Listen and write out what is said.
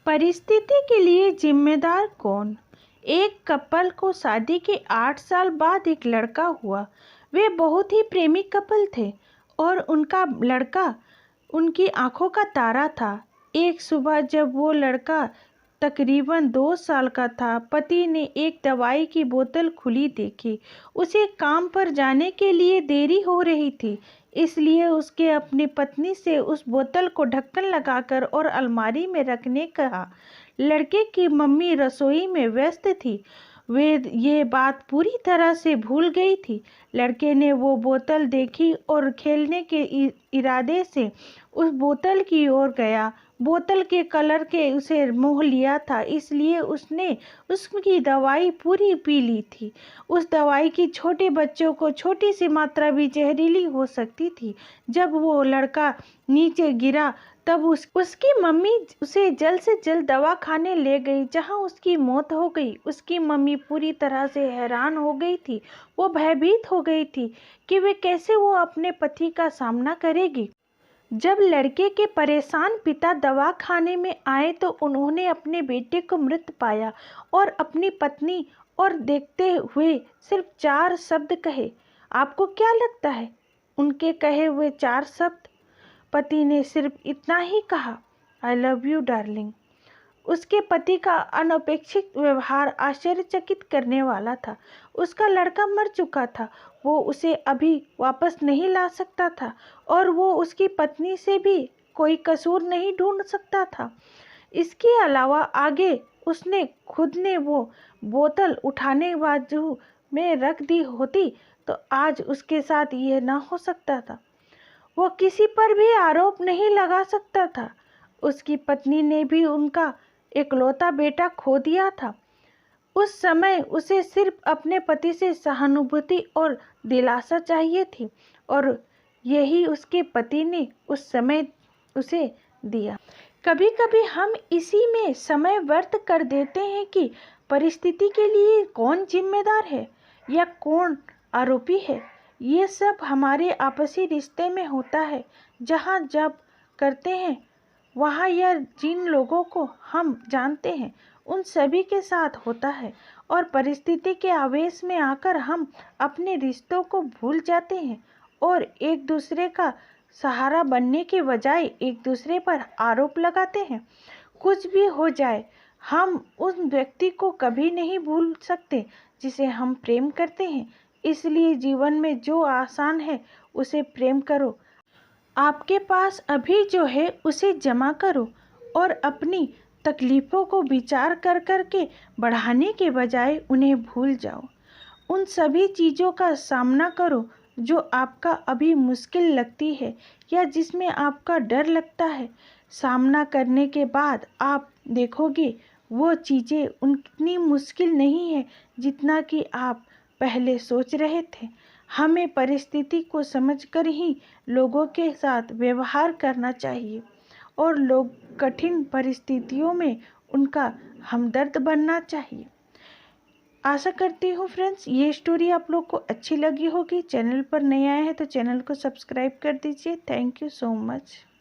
परिस्थिति के लिए जिम्मेदार कौन। एक कपल को शादी के 8 साल बाद एक लड़का हुआ। वे बहुत ही प्रेमी कपल थे और उनका लड़का उनकी आंखों का तारा था। एक सुबह जब वो लड़का तकरीबन 2 साल का था, पति ने एक दवाई की बोतल खुली देखी। उसे काम पर जाने के लिए देरी हो रही थी, इसलिए उसके अपनी पत्नी से उस बोतल को ढक्कन लगाकर और अलमारी में रखने कहा। लड़के की मम्मी रसोई में व्यस्त थी। वे ये बात पूरी तरह से भूल गई थी। लड़के ने वो बोतल देखी और खेलने के इरादे से उस बोतल की ओर गया। बोतल के कलर के उसे मोह लिया था, इसलिए उसने उसकी दवाई पूरी पी ली थी। उस दवाई की छोटे बच्चों को छोटी सी मात्रा भी जहरीली हो सकती थी। जब वो लड़का नीचे गिरा तब उसकी मम्मी उसे जल्द से जल्द दवा खाने ले गई, जहां उसकी मौत हो गई। उसकी मम्मी पूरी तरह से हैरान हो गई थी। वो भयभीत हो गई थी कि वे कैसे वो अपने पति का सामना करेगी। जब लड़के के परेशान पिता दवा खाने में आए तो उन्होंने अपने बेटे को मृत पाया और अपनी पत्नी और देखते हुए सिर्फ 4 शब्द कहे। आपको क्या लगता है उनके कहे हुए 4 शब्द? पति ने सिर्फ इतना ही कहा, आई लव यू डार्लिंग। उसके पति का अनपेक्षित व्यवहार आश्चर्यचकित करने वाला था। उसका लड़का मर चुका था, वो उसे अभी वापस नहीं ला सकता था और वो उसकी पत्नी से भी कोई कसूर नहीं ढूंढ सकता था। इसके अलावा आगे उसने खुद ने वो बोतल उठाने बाजू में रख दी होती तो आज उसके साथ ये ना हो सकता था। वो किसी पर भी आरोप नहीं लगा सकता था। उसकी पत्नी ने भी उनका इकलौता बेटा खो दिया था। उस समय उसे सिर्फ अपने पति से सहानुभूति और दिलासा चाहिए थी और यही उसके पति ने उस समय उसे दिया। कभी कभी हम इसी में समय व्यर्थ कर देते हैं कि परिस्थिति के लिए कौन जिम्मेदार है या कौन आरोपी है। ये सब हमारे आपसी रिश्ते में होता है। जहाँ जब करते हैं वहाँ या जिन लोगों को हम जानते हैं उन सभी के साथ होता है और परिस्थिति के आवेश में आकर हम अपने रिश्तों को भूल जाते हैं और एक दूसरे का सहारा बनने के बजाय एक दूसरे पर आरोप लगाते हैं। कुछ भी हो जाए, हम उस व्यक्ति को कभी नहीं भूल सकते जिसे हम प्रेम करते हैं। इसलिए जीवन में जो आसान है उसे प्रेम करो। आपके पास अभी जो है उसे जमा करो और अपनी तकलीफ़ों को विचार कर कर के बढ़ाने के बजाय उन्हें भूल जाओ। उन सभी चीज़ों का सामना करो जो आपका अभी मुश्किल लगती है या जिसमें आपका डर लगता है। सामना करने के बाद आप देखोगे वो चीज़ें उतनी मुश्किल नहीं है जितना कि आप पहले सोच रहे थे। हमें परिस्थिति को समझकर ही लोगों के साथ व्यवहार करना चाहिए और लोग कठिन परिस्थितियों में उनका हमदर्द बनना चाहिए। आशा करती हूँ फ्रेंड्स ये स्टोरी आप लोग को अच्छी लगी होगी। चैनल पर नए आए हैं तो चैनल को सब्सक्राइब कर दीजिए। Thank you so much.